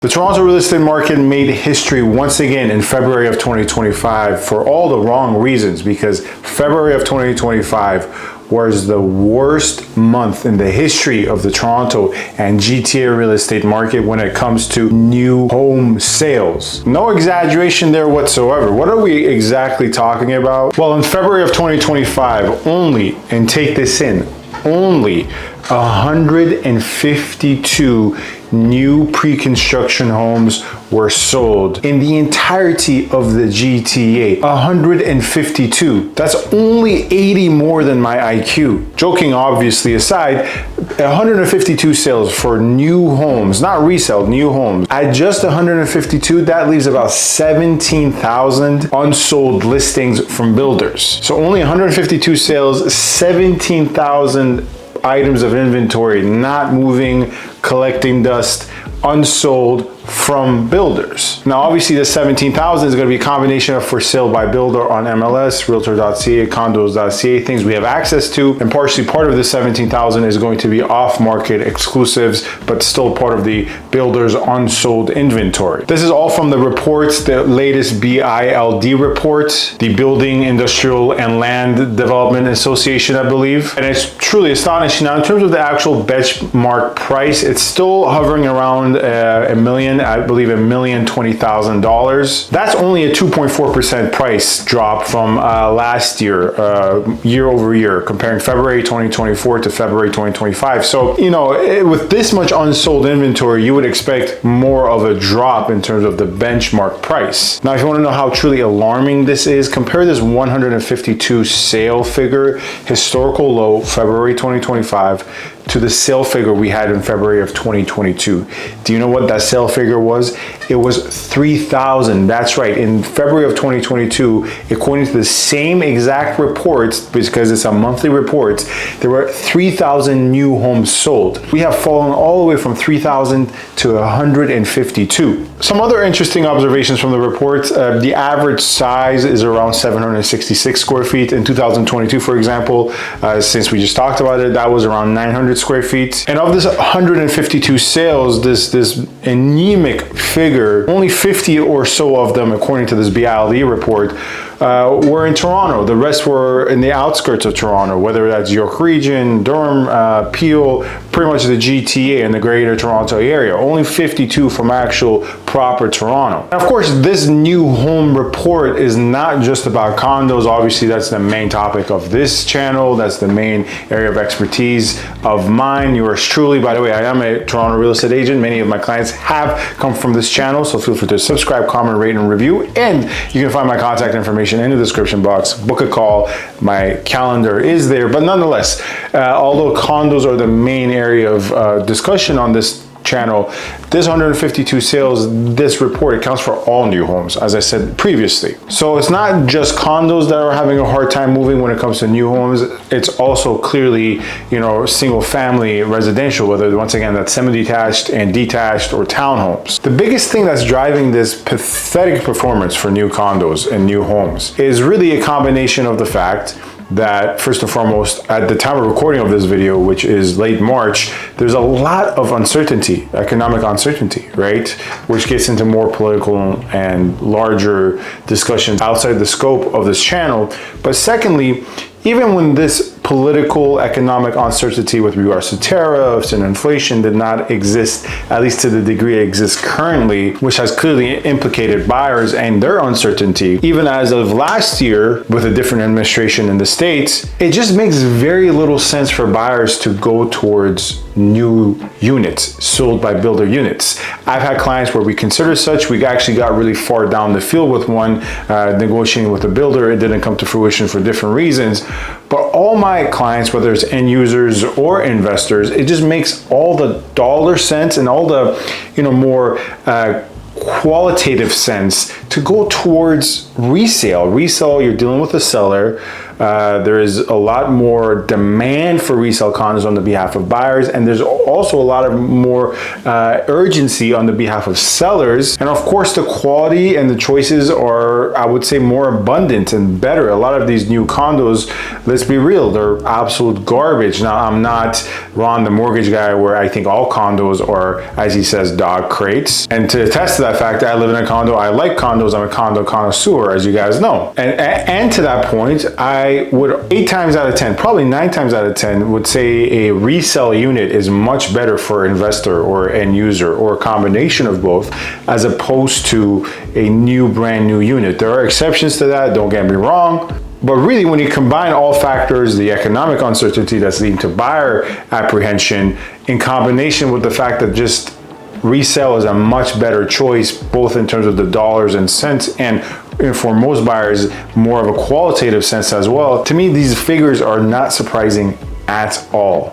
The Toronto real estate market made history once again in February of 2025 for all the wrong reasons, because February of 2025 was the worst month in the history of the Toronto and GTA real estate market when it comes to new home sales. No exaggeration there whatsoever. What are we exactly talking about? Well, in February of 2025 only, and take this in, only 152 new pre-construction homes were sold in the entirety of the GTA. 152. That's only 80 more than my IQ. Joking obviously aside, 152 sales for new homes, not resale, new homes. At just 152, that leaves about 17,000 unsold listings from builders. So only 152 sales, 17,000 items of inventory not moving, collecting dust, unsold from builders. Now obviously the 17,000 is going to be a combination of for sale by builder on MLS, Realtor.ca, Condos.ca, things we have access to, and partially part of the 17,000 is going to be off-market exclusives, but still part of the builder's unsold inventory. This is all from the reports, the latest BILD report, the Building, Industrial and Land Development Association, I believe, and it's truly astonishing. Now in terms of the actual benchmark price, it's still hovering around a million, I believe $1,020,000. That's only a 2.4% price drop from last year, year over year, comparing February 2024 to February 2025. So, you know, with this much unsold inventory, you would expect more of a drop in terms of the benchmark price. Now, if you want to know how truly alarming this is, compare this 152 sale figure, historical low, February 2025, to the sale figure we had in February of 2022. Do you know what that sale figure was? It was 3,000. That's right. In February of 2022, according to the same exact reports, because it's a monthly report, there were 3,000 new homes sold. We have fallen all the way from 3,000 to 152. Some other interesting observations from the report. The average size is around 766 square feet. In 2022, for example, since we just talked about it, that was around 900 square feet. And of this 152 sales, this anemic figure, only 50 or so of them, according to this BILD report, were in Toronto. The rest were in the outskirts of Toronto, whether that's York Region, Durham, Peel, pretty much the GTA and the greater Toronto area. Only 52 from actual proper Toronto. And of course, this new home report is not just about condos. Obviously, that's the main topic of this channel. That's the main area of expertise of mine. Yours truly, by the way, I am a Toronto real estate agent. Many of my clients have come from this channel, so feel free to subscribe, comment, rate, and review. And you can find my contact information in the description box. Book a call. My calendar is there. But nonetheless, although condos are the main area of discussion on this channel, this 152 sales, this report accounts for all new homes, as I said previously. So it's not just condos that are having a hard time moving when it comes to new homes. It's also clearly, you know, single family residential, whether once again that's semi-detached and detached or townhomes. The biggest thing that's driving this pathetic performance for new condos and new homes is really a combination of the fact that, first and foremost, at the time of recording of this video, which is late March, there's a lot of uncertainty, economic uncertainty, right? Which gets into more political and larger discussions outside the scope of this channel. But secondly, even when this political economic uncertainty with regards to tariffs and inflation did not exist, at least to the degree it exists currently, which has clearly implicated buyers and their uncertainty, even as of last year with a different administration in the States, it just makes very little sense for buyers to go towards new units sold by builder units. I've had clients where we consider such. We actually got really far down the field with one, negotiating with a builder. It didn't come to fruition for different reasons. But all my clients, whether it's end users or investors, it just makes all the dollar sense and all the, you know, more qualitative sense to go towards resale. Resale, you're dealing with a seller. There is a lot more demand for resale condos on the behalf of buyers, and there's also a lot of more urgency on the behalf of sellers. And of course, the quality and the choices are, I would say, more abundant and better. A lot of these new condos, let's be real, they're absolute garbage. Now, I'm not Ron, the mortgage guy, where I think all condos are, as he says, dog crates. And to attest to that fact, I live in a condo. I like condos. I'm a condo connoisseur, as you guys know. And to that point, I would 8 times out of 10, probably 9 times out of 10, would say a resale unit is much better for investor or end user, or a combination of both, as opposed to a brand new unit. There are exceptions to that, don't get me wrong. But really, when you combine all factors, the economic uncertainty that's leading to buyer apprehension, in combination with the fact that just resale is a much better choice, both in terms of the dollars and cents, and for most buyers, more of a qualitative sense as well. To me, these figures are not surprising at all.